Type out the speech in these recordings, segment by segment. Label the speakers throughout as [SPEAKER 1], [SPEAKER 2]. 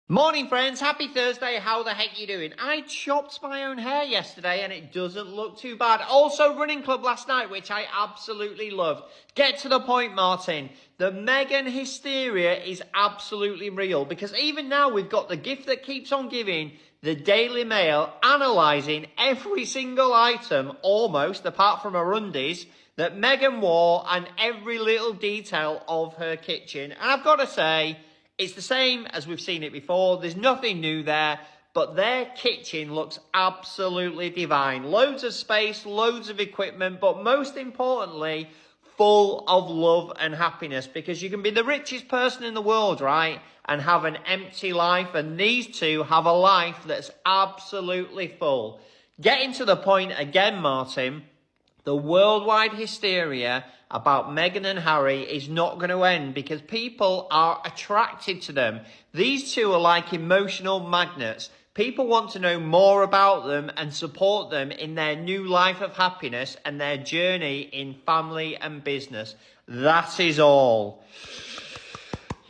[SPEAKER 1] Morning friends, happy Thursday, how the heck you doing? I chopped my own hair yesterday and it doesn't look too bad. Also running club last night, which I absolutely loved. Get to the point, Martin. The Meghan hysteria is absolutely real because even now we've got the gift that keeps on giving, the Daily Mail, analysing every single item, almost, apart from her undies, that Meghan wore and every little detail of her kitchen. And I've got to say, it's the same as we've seen it before. There's nothing new there, but their kitchen looks absolutely divine. Loads of space, loads of equipment, but most importantly, full of love and happiness, because you can be the richest person in the world, right, and have an empty life, and these two have a life that's absolutely full. Getting to the point again, Martin, the worldwide hysteria about Meghan and Harry is not going to end because people are attracted to them. These two are like emotional magnets. People want to know more about them and support them in their new life of happiness and their journey in family and business. That is all.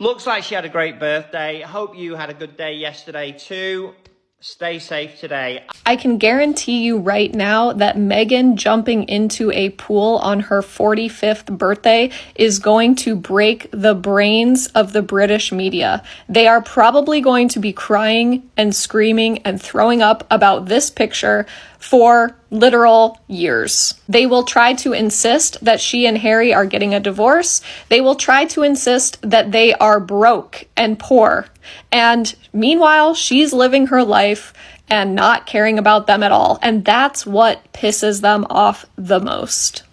[SPEAKER 1] Looks like she had a great birthday. Hope you had a good day yesterday too. Stay safe today.
[SPEAKER 2] I can guarantee you right now that Meghan jumping into a pool on her 45th birthday is going to break the brains of the British media. They are probably going to be crying and screaming and throwing up about this picture for literal years. They will try to insist that she and Harry are getting a divorce. They will try to insist that they are broke and poor. And meanwhile, she's living her life and not caring about them at all. And that's what pisses them off the most.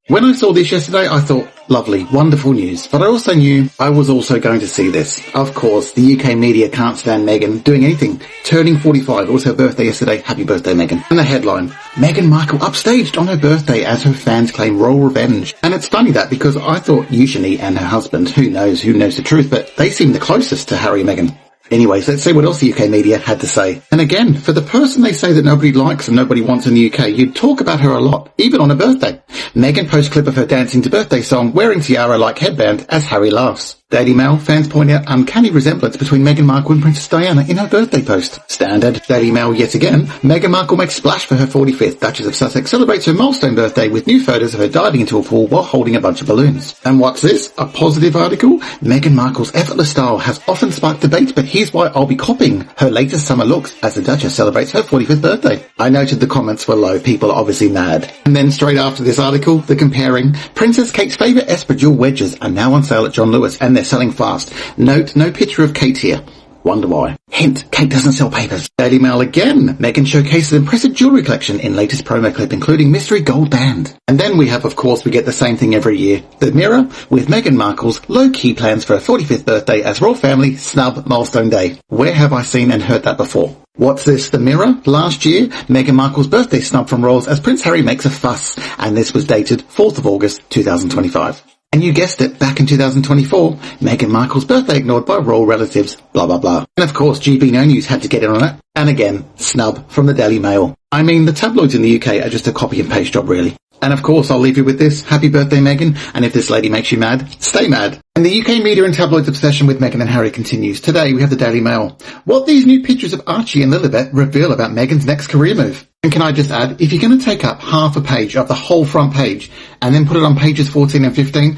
[SPEAKER 3] When I saw this yesterday, I thought, lovely, wonderful news. But I also knew I was also going to see this. Of course, the UK media can't stand Meghan doing anything. Turning 45, it was her birthday yesterday. Happy birthday, Meghan. And the headline, Meghan Markle upstaged on her birthday as her fans claim royal revenge. And it's funny that because I thought usually and her husband, who knows the truth, but they seem the closest to Harry and Meghan. Anyways, let's see what else the UK media had to say. And again, for the person they say that nobody likes and nobody wants in the UK, you'd talk about her a lot, even on her birthday. Meghan posts clip of her dancing to birthday song, wearing tiara-like headband as Harry laughs. Daily Mail, fans point out uncanny resemblance between Meghan Markle and Princess Diana in her birthday post. Standard. Daily Mail yet again. Meghan Markle makes splash for her 45th. Duchess of Sussex celebrates her milestone birthday with new photos of her diving into a pool while holding a bunch of balloons. And what's this? A positive article? Meghan Markle's effortless style has often sparked debate, but here's why I'll be copying her latest summer looks as the Duchess celebrates her 45th birthday. I noted the comments were low. People are obviously mad. And then straight after this article, the comparing. Princess Kate's favourite espadrille wedges are now on sale at John Lewis and they're selling fast. Note, no picture of Kate here. Wonder why. Hint, Kate doesn't sell papers. Daily Mail again. Meghan showcases impressive jewellery collection in latest promo clip, including mystery gold band. And then we have, of course, we get the same thing every year. The Mirror, with Meghan Markle's low-key plans for her 45th birthday as royal family snub milestone day. Where have I seen and heard that before? What's this, The Mirror? Last year, Meghan Markle's birthday snub from royals as Prince Harry makes a fuss. And this was dated 4th of August, 2025. And you guessed it, back in 2024, Meghan Markle's birthday ignored by royal relatives, blah blah blah. And of course, GB No News had to get in on it. And again, snub from the Daily Mail. I mean, the tabloids in the UK are just a copy and paste job, really. And of course, I'll leave you with this. Happy birthday, Meghan. And if this lady makes you mad, stay mad. And the UK media and tabloids obsession with Meghan and Harry continues. Today, we have the Daily Mail. What these new pictures of Archie and Lilibet reveal about Meghan's next career move. And can I just add, if you're going to take up half a page of the whole front page and then put it on pages 14 and 15,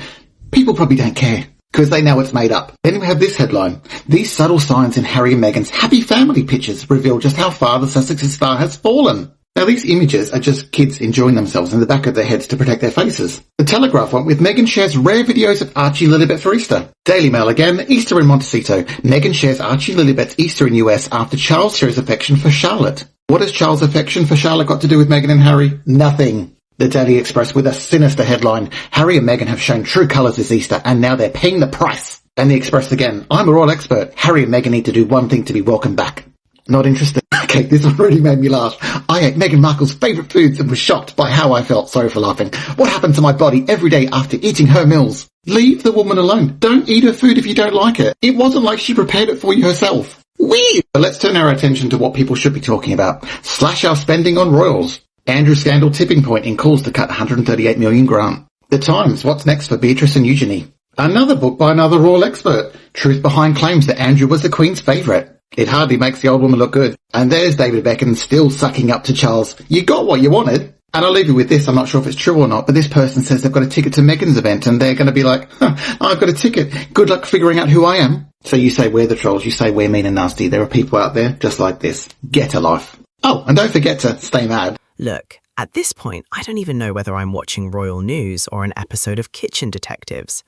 [SPEAKER 3] people probably don't care because they know it's made up. Then we have this headline. These subtle signs in Harry and Meghan's happy family pictures reveal just how far the Sussexes star has fallen. Now these images are just kids enjoying themselves in the back of their heads to protect their faces. The Telegraph went with Meghan shares rare videos of Archie and Lilibet for Easter. Daily Mail again, Easter in Montecito. Meghan shares Archie and Lilibet's Easter in US after Charles shows affection for Charlotte. What has Charles' affection for Charlotte got to do with Meghan and Harry? Nothing. The Daily Express with a sinister headline. Harry and Meghan have shown true colours this Easter and now they're paying the price. And the Express again. I'm a royal expert. Harry and Meghan need to do one thing to be welcome back. Not interested. Okay, this one really made me laugh. I ate Meghan Markle's favourite foods and was shocked by how I felt. Sorry for laughing. What happened to my body every day after eating her meals? Leave the woman alone. Don't eat her food if you don't like it. It wasn't like she prepared it for you herself. Weird. But let's turn our attention to what people should be talking about. Slash our spending on royals. Andrew scandal tipping point in calls to cut 138 million grant. The Times, what's next for Beatrice and Eugenie? Another book by another royal expert. Truth behind claims that Andrew was the Queen's favourite. It hardly makes the old woman look good. And there's David Beckham still sucking up to Charles. You got what you wanted. And I'll leave you with this. I'm not sure if it's true or not, but this person says they've got a ticket to Meghan's event and they're going to be like, I've got a ticket. Good luck figuring out who I am. So you say we're the trolls. You say we're mean and nasty. There are people out there just like this. Get a life. Oh, and don't forget to stay mad.
[SPEAKER 4] Look, at this point, I don't even know whether I'm watching royal news or an episode of Kitchen Detectives.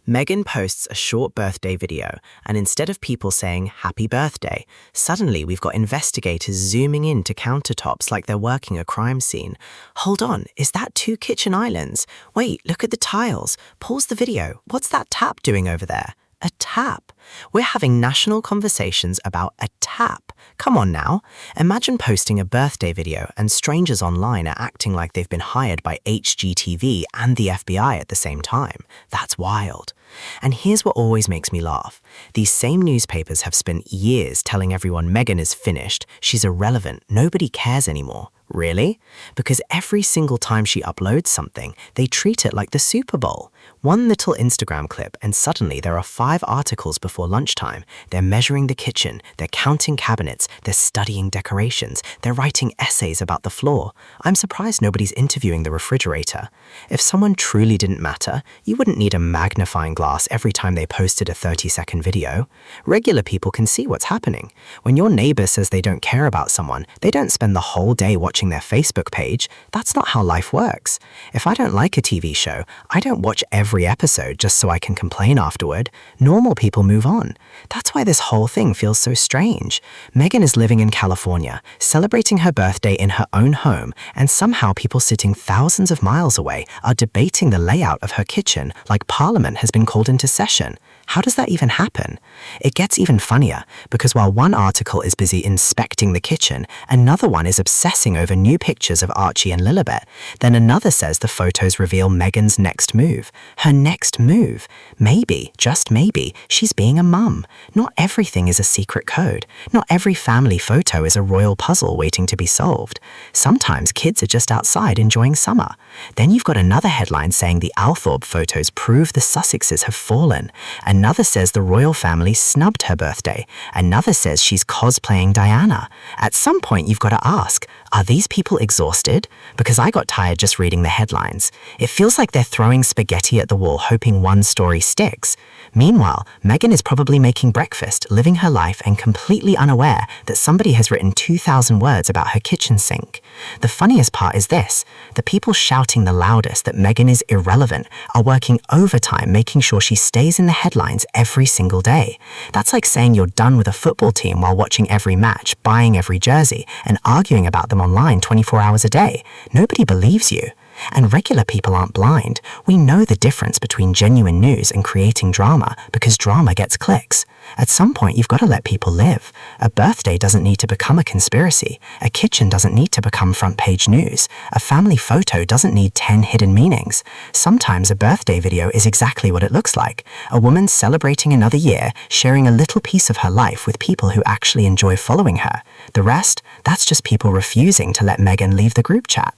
[SPEAKER 4] Meghan posts a short birthday video, and instead of people saying happy birthday, suddenly we've got investigators zooming into countertops like they're working a crime scene. Hold on, is that 2 kitchen islands? Wait, look at the tiles. Pause the video. What's that tap doing over there? A tap. We're having national conversations about a tap. Come on now. Imagine posting a birthday video and strangers online are acting like they've been hired by HGTV and the FBI at the same time. That's wild. And here's what always makes me laugh. These same newspapers have spent years telling everyone Meghan is finished, she's irrelevant, nobody cares anymore. Really? Because every single time she uploads something, they treat it like the Super Bowl. One little Instagram clip and suddenly there are 5 articles before lunchtime. They're measuring the kitchen, they're counting cabinets, they're studying decorations, they're writing essays about the floor. I'm surprised nobody's interviewing the refrigerator. If someone truly didn't matter, you wouldn't need a magnifying glass every time they posted a 30-second video. Regular people can see what's happening. When your neighbor says they don't care about someone, they don't spend the whole day watching their Facebook page. That's not how life works. If I don't like a TV show, I don't watch every episode just so I can complain afterward. Normal people move on. That's why this whole thing feels so strange. Meghan is living in California, celebrating her birthday in her own home, and somehow people sitting thousands of miles away are debating the layout of her kitchen like Parliament has been called into session. How does that even happen? It gets even funnier, because while one article is busy inspecting the kitchen, another one is obsessing over new pictures of Archie and Lilibet. Then another says the photos reveal Meghan's next move. Her next move. Maybe, just maybe, she's being a mum. Not everything is a secret code. Not every family photo is a royal puzzle waiting to be solved. Sometimes kids are just outside enjoying summer. Then you've got another headline saying the Althorpe photos prove the Sussexes have fallen. Another says the royal family snubbed her birthday. Another says she's cosplaying Diana. At some point, you've got to ask, are these people exhausted? Because I got tired just reading the headlines. It feels like they're throwing spaghetti at the wall, hoping one story sticks. Meanwhile, Meghan is probably making breakfast, living her life, and completely unaware that somebody has written 2,000 words about her kitchen sink. The funniest part is this: the people shouting the loudest that Meghan is irrelevant are working overtime making sure she stays in the headlines every single day. That's like saying you're done with a football team while watching every match, buying every jersey, and arguing about them online 24 hours a day. Nobody believes you. And regular people aren't blind. We know the difference between genuine news and creating drama, because drama gets clicks. At some point, you've got to let people live. A birthday doesn't need to become a conspiracy. A kitchen doesn't need to become front-page news. A family photo doesn't need 10 hidden meanings. Sometimes a birthday video is exactly what it looks like. A woman celebrating another year, sharing a little piece of her life with people who actually enjoy following her. The rest, that's just people refusing to let Meghan leave the group chat.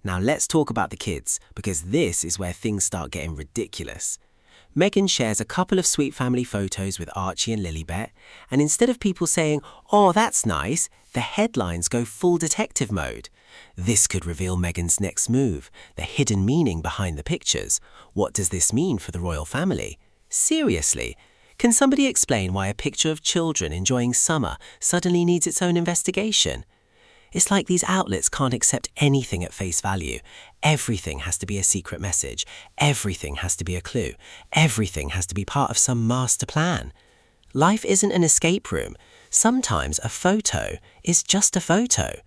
[SPEAKER 5] Now let's talk about the kids, because this is where things start getting ridiculous. Meghan shares a couple of sweet family photos with Archie and Lilibet, and instead of people saying, "Oh, that's nice," the headlines go full detective mode. This could reveal Meghan's next move, the hidden meaning behind the pictures. What does this mean for the royal family? Seriously, can somebody explain why a picture of children enjoying summer suddenly needs its own investigation? It's like these outlets can't accept anything at face value. Everything has to be a secret message. Everything has to be a clue. Everything has to be part of some master plan. Life isn't an escape room. Sometimes a photo is just a photo.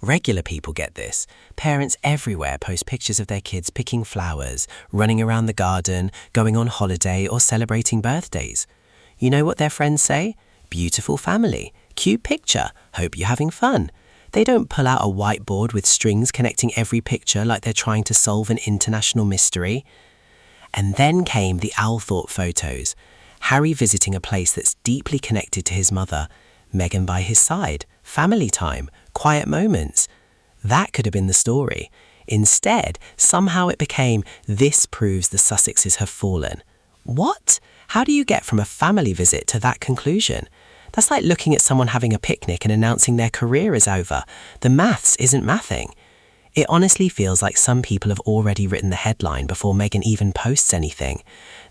[SPEAKER 5] Regular people get this. Parents everywhere post pictures of their kids picking flowers, running around the garden, going on holiday, or celebrating birthdays. You know what their friends say? Beautiful family. Cute picture. Hope you're having fun. They don't pull out a whiteboard with strings connecting every picture like they're trying to solve an international mystery. And then came the Althorpe photos. Harry visiting a place that's deeply connected to his mother. Meghan by his side. Family time. Quiet moments. That could have been the story. Instead, somehow it became, this proves the Sussexes have fallen. What? How do you get from a family visit to that conclusion? That's like looking at someone having a picnic and announcing their career is over. The maths isn't mathing. It honestly feels like some people have already written the headline before Meghan even posts anything.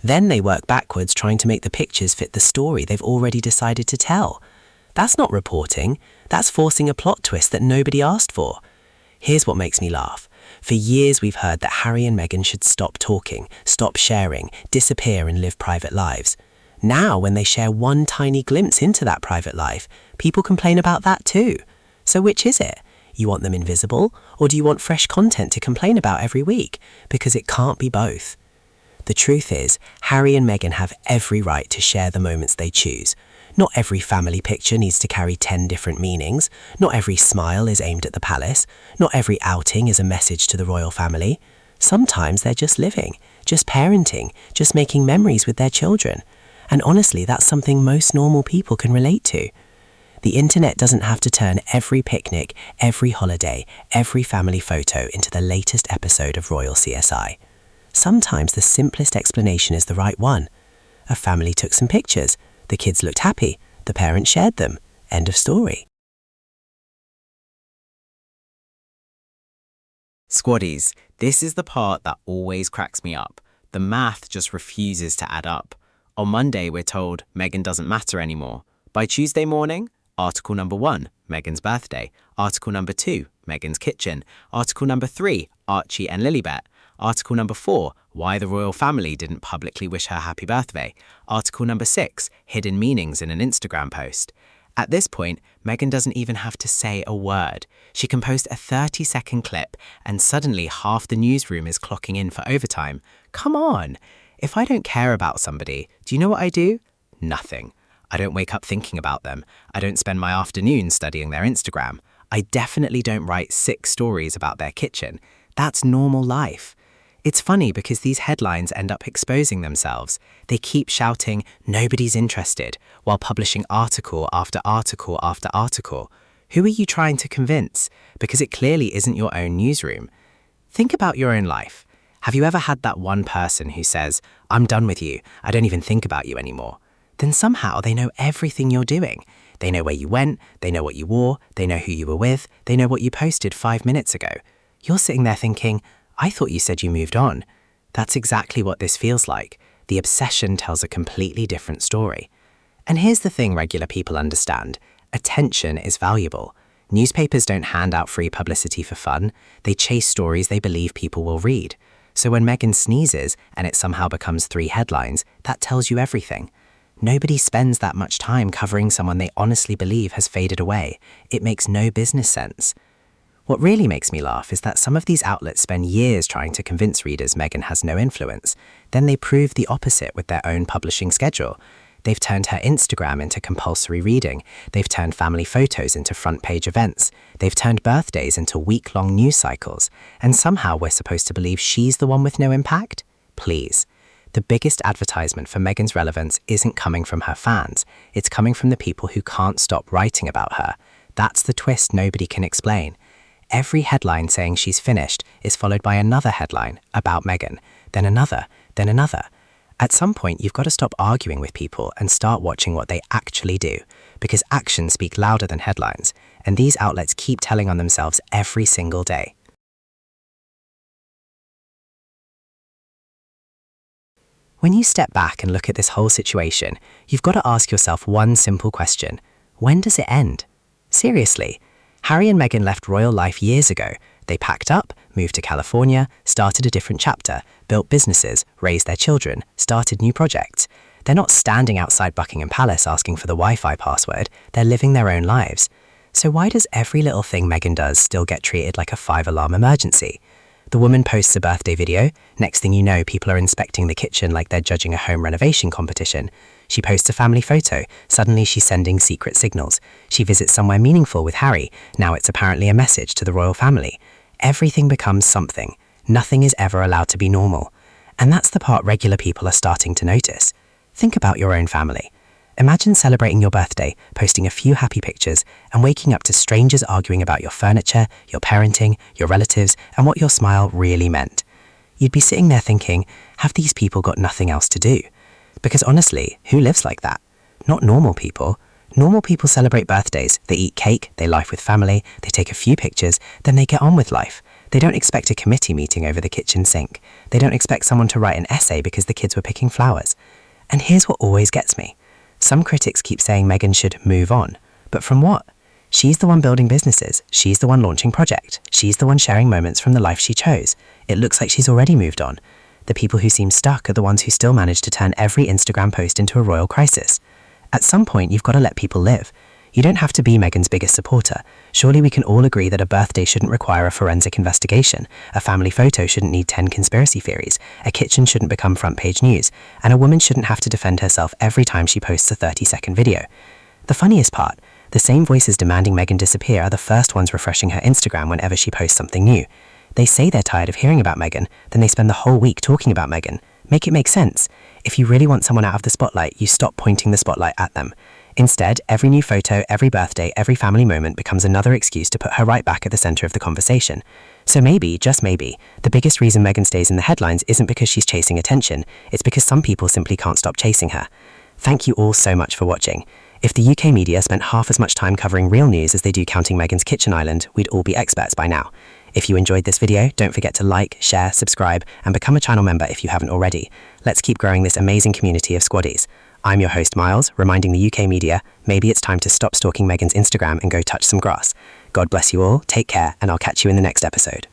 [SPEAKER 5] Then they work backwards trying to make the pictures fit the story they've already decided to tell. That's not reporting. That's forcing a plot twist that nobody asked for. Here's what makes me laugh. For years we've heard that Harry and Meghan should stop talking, stop sharing, disappear and live private lives. Now, when they share one tiny glimpse into that private life, people complain about that too. So which is it? You want them invisible, or do you want fresh content to complain about every week? Because it can't be both. The truth is, Harry and Meghan have every right to share the moments they choose. Not every family picture needs to carry 10 different meanings. Not every smile is aimed at the palace. Not every outing is a message to the royal family. Sometimes they're just living, just parenting, just making memories with their children. And honestly, that's something most normal people can relate to. The internet doesn't have to turn every picnic, every holiday, every family photo into the latest episode of Royal CSI. Sometimes the simplest explanation is the right one. A family took some pictures. The kids looked happy. The parents shared them. End of story.
[SPEAKER 4] Squaddies, this is the part that always cracks me up. The math just refuses to add up. On Monday, we're told Meghan doesn't matter anymore. By Tuesday morning, article number 1, Meghan's birthday. Article number 2, Meghan's kitchen. Article number 3, Archie and Lilibet. Article number 4, why the royal family didn't publicly wish her happy birthday. Article number 6, hidden meanings in an Instagram post. At this point, Meghan doesn't even have to say a word. She can post a 30-second clip and suddenly half the newsroom is clocking in for overtime. Come on! If I don't care about somebody, do you know what I do? Nothing. I don't wake up thinking about them. I don't spend my afternoon studying their Instagram. I definitely don't write 6 stories about their kitchen. That's normal life. It's funny because these headlines end up exposing themselves. They keep shouting, nobody's interested, while publishing article after article after article. Who are you trying to convince? Because it clearly isn't your own newsroom. Think about your own life. Have you ever had that one person who says, I'm done with you, I don't even think about you anymore? Then somehow they know everything you're doing. They know where you went, they know what you wore, they know who you were with, they know what you posted 5 minutes ago. You're sitting there thinking, I thought you said you moved on. That's exactly what this feels like. The obsession tells a completely different story. And here's the thing regular people understand. Attention is valuable. Newspapers don't hand out free publicity for fun. They chase stories they believe people will read. So when Meghan sneezes and it somehow becomes 3 headlines, that tells you everything. Nobody spends that much time covering someone they honestly believe has faded away. It makes no business sense. What really makes me laugh is that some of these outlets spend years trying to convince readers Meghan has no influence. Then they prove the opposite with their own publishing schedule. They've turned her Instagram into compulsory reading. They've turned family photos into front-page events. They've turned birthdays into week-long news cycles. And somehow we're supposed to believe she's the one with no impact? Please. The biggest advertisement for Meghan's relevance isn't coming from her fans. It's coming from the people who can't stop writing about her. That's the twist nobody can explain. Every headline saying she's finished is followed by another headline about Meghan, then another, then another. At some point, you've got to stop arguing with people and start watching what they actually do, because actions speak louder than headlines, and these outlets keep telling on themselves every single day. When you step back and look at this whole situation, you've got to ask yourself one simple question. When does it end? Seriously. Harry and Meghan left royal life years ago. They packed up, moved to California, started a different chapter, built businesses, raised their children, started new projects. They're not standing outside Buckingham Palace asking for the Wi-Fi password. They're living their own lives. So why does every little thing Meghan does still get treated like a 5-alarm emergency? The woman posts a birthday video. Next thing you know, people are inspecting the kitchen like they're judging a home renovation competition. She posts a family photo. Suddenly she's sending secret signals. She visits somewhere meaningful with Harry. Now it's apparently a message to the royal family. Everything becomes something. Nothing is ever allowed to be normal. And that's the part regular people are starting to notice. Think about your own family. Imagine celebrating your birthday, posting a few happy pictures, and waking up to strangers arguing about your furniture, your parenting, your relatives, and what your smile really meant. You'd be sitting there thinking, have these people got nothing else to do? Because honestly, who lives like that? Not normal people. Normal people celebrate birthdays, they eat cake, they life with family, they take a few pictures, then they get on with life. They don't expect a committee meeting over the kitchen sink. They don't expect someone to write an essay because the kids were picking flowers. And here's what always gets me. Some critics keep saying Meghan should move on. But from what? She's the one building businesses. She's the one launching projects. She's the one sharing moments from the life she chose. It looks like she's already moved on. The people who seem stuck are the ones who still manage to turn every Instagram post into a royal crisis. At some point, you've got to let people live. You don't have to be Meghan's biggest supporter. Surely we can all agree that a birthday shouldn't require a forensic investigation, a family photo shouldn't need 10 conspiracy theories, a kitchen shouldn't become front-page news, and a woman shouldn't have to defend herself every time she posts a 30-second video. The funniest part, the same voices demanding Meghan disappear are the first ones refreshing her Instagram whenever she posts something new. They say they're tired of hearing about Meghan, then they spend the whole week talking about Meghan. Make it make sense. If you really want someone out of the spotlight, you stop pointing the spotlight at them. Instead, every new photo, every birthday, every family moment becomes another excuse to put her right back at the center of the conversation. So maybe, just maybe, the biggest reason Meghan stays in the headlines isn't because she's chasing attention, it's because some people simply can't stop chasing her. Thank you all so much for watching. If the UK media spent half as much time covering real news as they do counting Meghan's kitchen island, we'd all be experts by now. If you enjoyed this video, don't forget to like, share, subscribe, and become a channel member if you haven't already. Let's keep growing this amazing community of Squaddies. I'm your host Miles, reminding the UK media, maybe it's time to stop stalking Meghan's Instagram and go touch some grass. God bless you all, take care, and I'll catch you in the next episode.